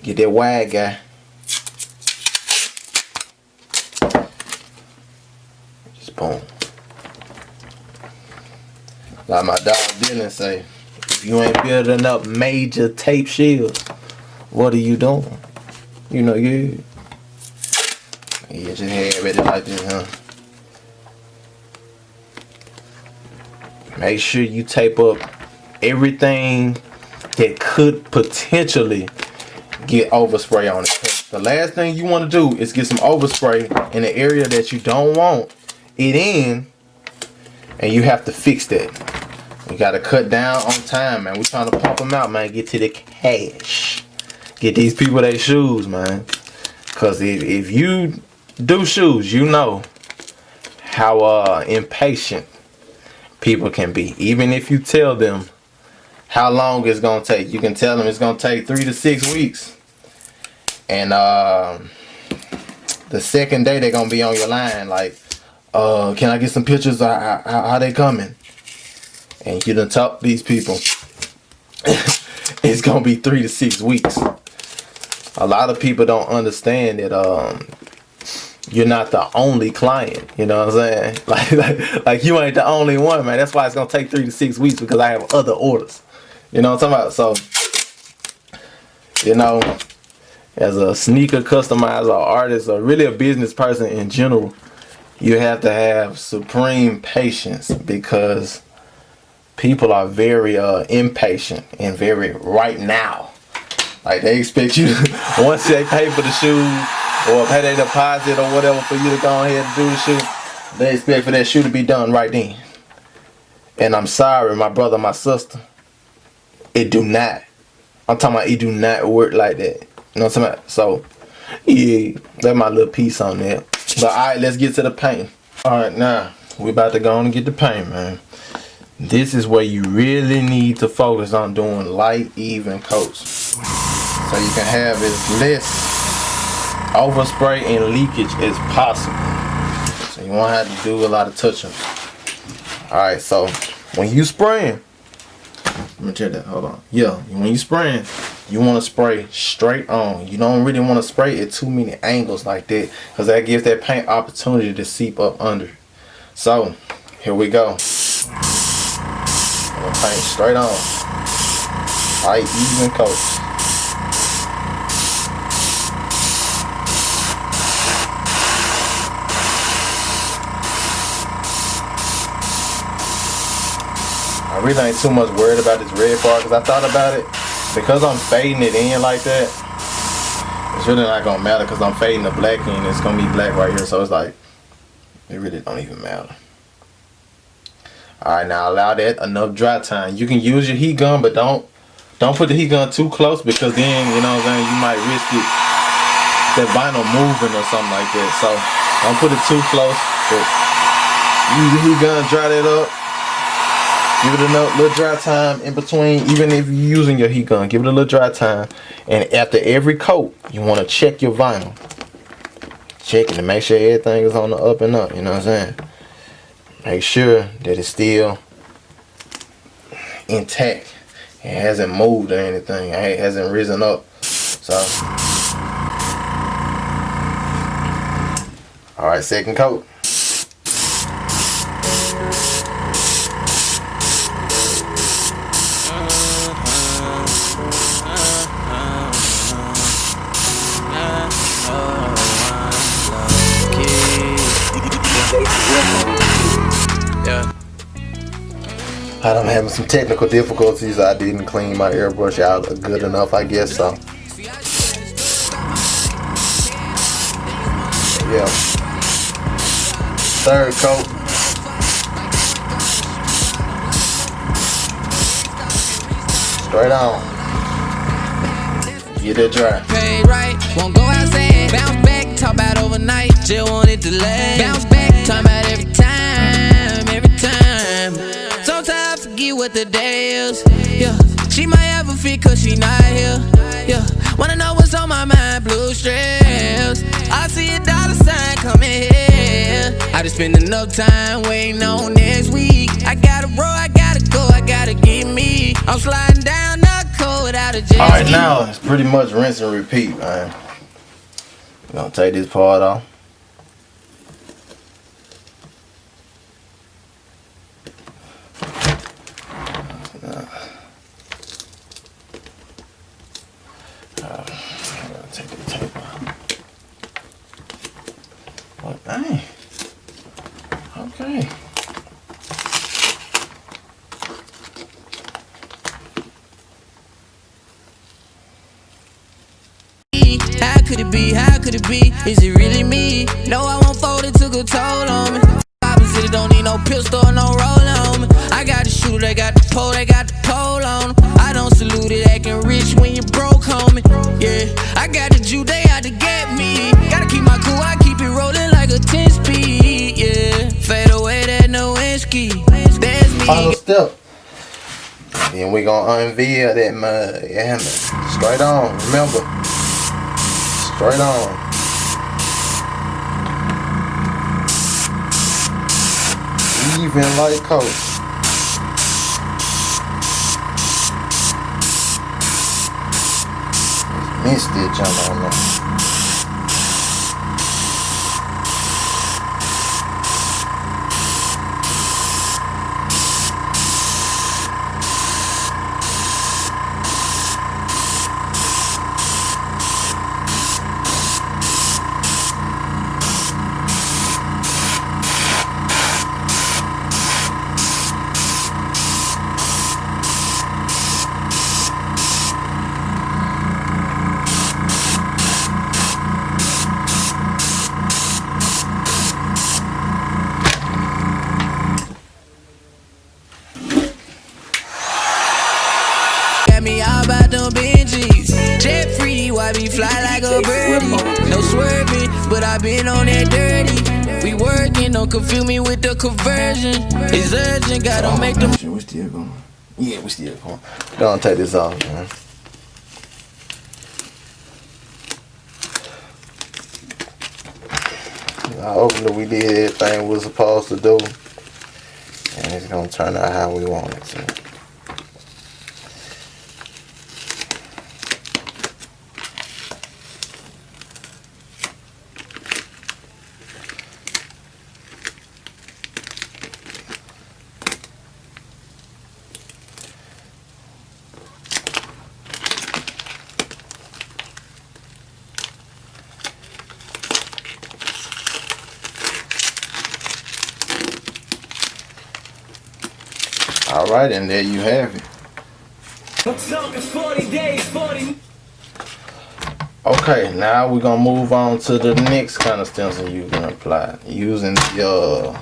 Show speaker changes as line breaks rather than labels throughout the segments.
Get that wide guy. Just boom. Like my dog Dylan say, if you ain't building up major tape shields, what are you doing? You know, yeah, just have it like this, huh? Make sure you tape up everything that could potentially get overspray on it. The last thing you want to do is get some overspray in the area that you don't want it in, and you have to fix that. We gotta cut down on time, man. We trying to pump them out, man. Get to the cash. Get these people their shoes, man. Cause if you do shoes, you know how impatient people can be. Even if you tell them how long it's gonna take, you can tell them it's gonna take 3 to 6 weeks, and the second day they're gonna be on your line like, can I get some pictures of how they coming? And you done talk these people. It's gonna be 3 to 6 weeks. A lot of people don't understand that you're not the only client. You know what I'm saying? Like you ain't the only one, man. That's why it's gonna take 3 to 6 weeks, because I have other orders. You know what I'm talking about? So, you know, as a sneaker customizer, or artist, or really a business person in general, you have to have supreme patience, because people are very impatient and very right now. Like they expect you to, once they pay for the shoe or pay their deposit or whatever for you to go ahead and do the shoe, they expect for that shoe to be done right then. And I'm sorry, my brother, my sister, it do not. I'm talking about it do not work like that. You know what I'm talking about? So, yeah, that's my little piece on that. But alright, let's get to the paint. Alright, now, we about to go on and get the paint, man. This is where you really need to focus on doing light, even coats, so you can have as less overspray and leakage as possible. So you won't have to do a lot of touch-ups. Alright, so when you spraying, let me check that, hold on. Yeah, when you spraying, you want to spray straight on. You don't really want to spray at too many angles like that, because that gives that paint opportunity to seep up under. So, here we go. Paint straight on. Light, even coats. I really ain't too much worried about this red part, because I thought about it. Because I'm fading it in like that, it's really not gonna matter, because I'm fading the black in. It's gonna be black right here, so it's like, it really don't even matter. Alright, now allow that enough dry time. You can use your heat gun, but don't put the heat gun too close, because then, you know what I'm saying, you might risk it, that vinyl moving or something like that. So don't put it too close, but use the heat gun, dry that up. Give it enough little dry time in between, even if you're using your heat gun, give it a little dry time. And after every coat, you want to check your vinyl. Check it to make sure everything is on the up and up, you know what I'm saying? Make sure that it's still intact. It hasn't moved or anything. It hasn't risen up. So, alright, second coat. I'm having some technical difficulties. I didn't clean my airbrush out good enough, I guess, so. Yeah. Third coat. Straight on. Get it dry.
Pay right, won't go outside. Bounce back, talk about overnight. Just want it to last. Bounce back, talk about every time, every time. Sometimes I forget what the day is. Yeah, she might have a fit cause she not here. Yeah, wanna know what's on my mind, blue stress. I see a dollar sign coming here. I just spend enough time waiting on next week. I gotta roll, I gotta go, I gotta get me. I'm sliding down the cold without a jet ski.
Alright, now it's pretty much rinse and repeat, man. We're gonna take this part off. Take the tape off. Oh, dang. Okay.
How could it be? How could it be? Is it really me? No, I won't fold, it took a toll on me. Opposite, don't need no pistol or no roll on me. I got the shooter, they got the pole, they got the pole on them. I don't salute it, acting rich when you broke, homie. Yeah, I got the Jew, they out to get me. Gotta keep my cool, I keep it rolling like a 10-speed. Yeah, fade away that no ski. That's me.
Final step. Then we gonna unveil that mud. Yeah, man. Straight on, remember. Straight on. Even like coach. Missed it, y'all on there.
Me all about them Benjis. Jet free, why be fly like a birdie? No swerving, but I been on that dirty. We working, don't confuse me with the conversion. It's urgent, gotta make them.
We still going. Yeah, we still going. Gonna take this off, man. Hopefully we did everything we was supposed to do. And it's gonna turn out how we want it to. Alright, and there you have it. Okay, now we're gonna move on to the next kind of stencil you can apply. Using the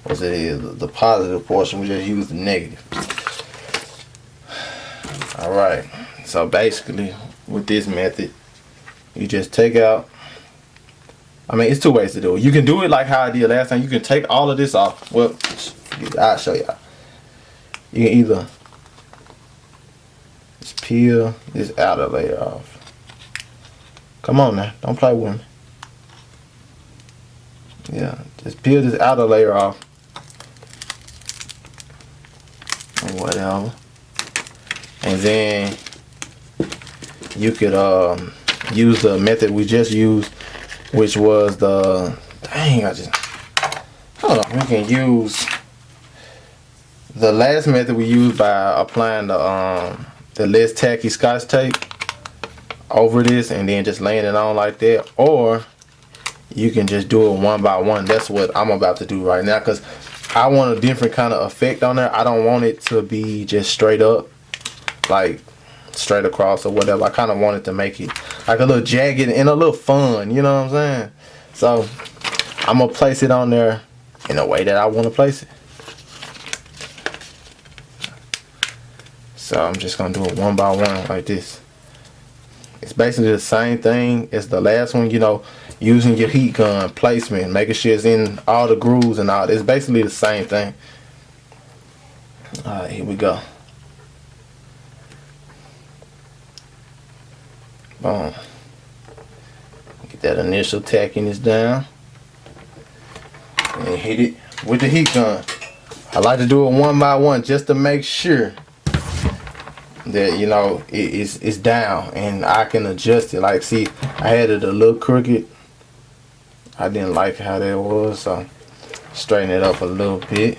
the positive portion, we just use the negative. Alright, so basically with this method, you just take out, I mean, it's two ways to do it. You can do it like how I did last time. You can take all of this off. Well, I'll show y'all. You can either just peel this outer layer off. Come on now, don't play with me. Yeah, just peel this outer layer off. Or whatever. And then you could use the method we just used, which was the, dang, hold on. We can use the last method we used by applying the less tacky Scotch tape over this and then just laying it on like that, or you can just do it one by one. That's what I'm about to do right now, because I want a different kind of effect on there. I don't want it to be just straight up, like straight across or whatever. I kind of want it to make it like a little jagged and a little fun, you know what I'm saying? So I'm gonna place it on there in a way that I want to place it. So I'm just gonna do it one by one like this. It's basically the same thing as the last one, you know, using your heat gun placement, making sure it's in all the grooves and all. It's basically the same thing. Alright, here we go. Boom. Get that initial tackiness down. And hit it with the heat gun. I like to do it one by one just to make sure that, you know, it's down and I can adjust it. Like, see, I had it a little crooked. I didn't like how that was, so straighten it up a little bit.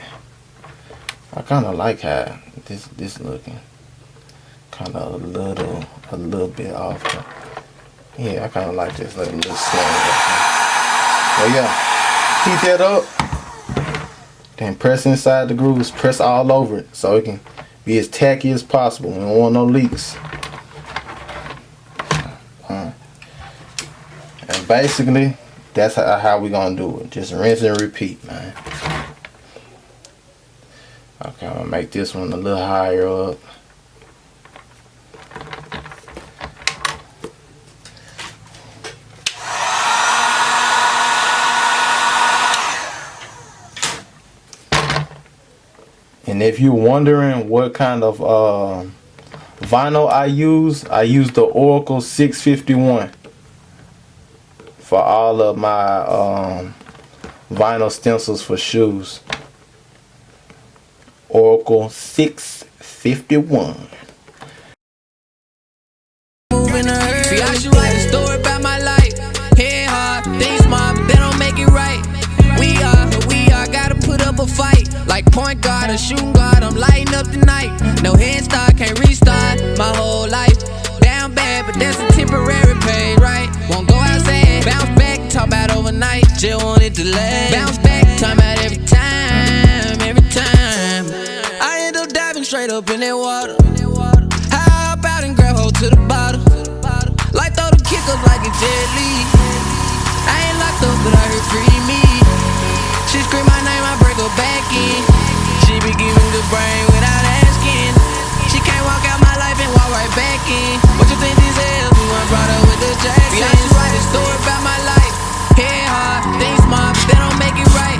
I kind of like how this looking. Kind of a little bit off. Yeah, I kind of like this little slang. So yeah, heat that up. Then press inside the grooves. Press all over it so it can be as tacky as possible. We don't want no leaks. And basically, that's how we gonna do it. Just rinse and repeat, man. Okay, I'm gonna make this one a little higher up. And if you're wondering what kind of vinyl I use the Oracle 651 for all of my vinyl stencils for shoes. Oracle 651.
See, I should write a story about my life. Head hard, think smart, but they don't make it right. We are, gotta put up a fight. Like point guard or shooting guard, I'm lighting up the night. No head start, can't restart my whole life. Down bad, but that's a temporary pain, right? Won't go outside, bounce back, talk about overnight. Just want it to last. Bounce back, talk about every time, every time. I end up diving straight up in that water. I hop out and grab hold to the bottom. Like throw the kickers like a jet lead. I ain't locked up, but I heard free me. She scream my name, I break her back in. She be giving good brain without asking. She can't walk out my life and walk right back in. What you think this is? We weren't brought up with the Jacksons. See, I should write a story about my life. Head hard, think smart, but they don't make it right.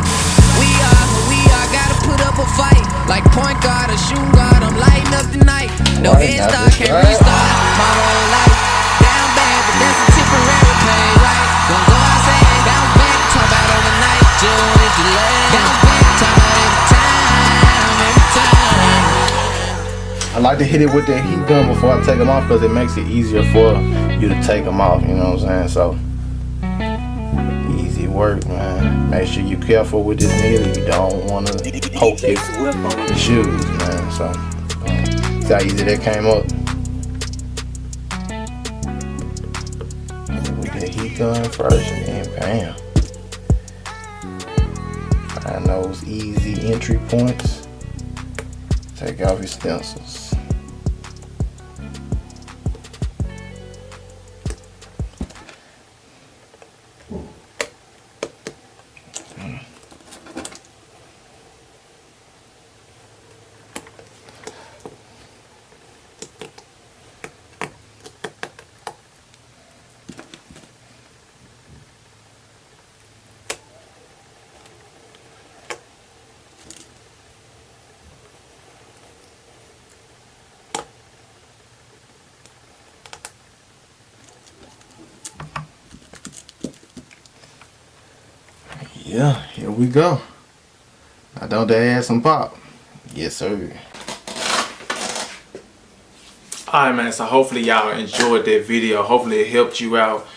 We are, gotta put up a fight. Like point guard or shooting guard, I'm lighting up the night. No head start, can't restart my whole life. Down bad, but that's a temporary pain, right? Don't go outside, bounce back, talk about overnight. Just want it to last. Bounce back, talk about every time, every time.
I like to hit it with that heat gun before I take them off because it makes it easier for you to take them off, you know what I'm saying? So, easy work, man. Make sure you're careful with this needle. You don't want to poke the shoes, man. So, see how easy that came up? With the heat gun first and then bam. Find those easy entry points. Take off your stencils. Yeah, here we go. Now don't they add some pop? Yes, sir. Alright, man, so hopefully y'all enjoyed that video. Hopefully it helped you out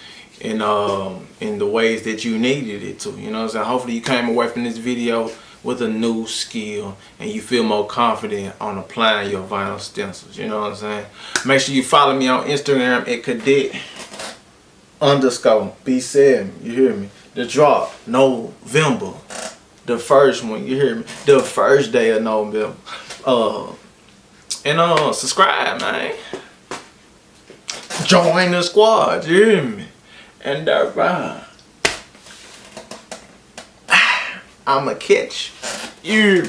in the ways that you needed it to. You know what I'm saying? Hopefully you came away from this video with a new skill and you feel more confident on applying your vinyl stencils. You know what I'm saying? Make sure you follow me on Instagram at cadet_B7. You hear me? The drop November, the first one. You hear me? The first day of November. And subscribe, man. Join the squad. You hear me? And I'ma catch you.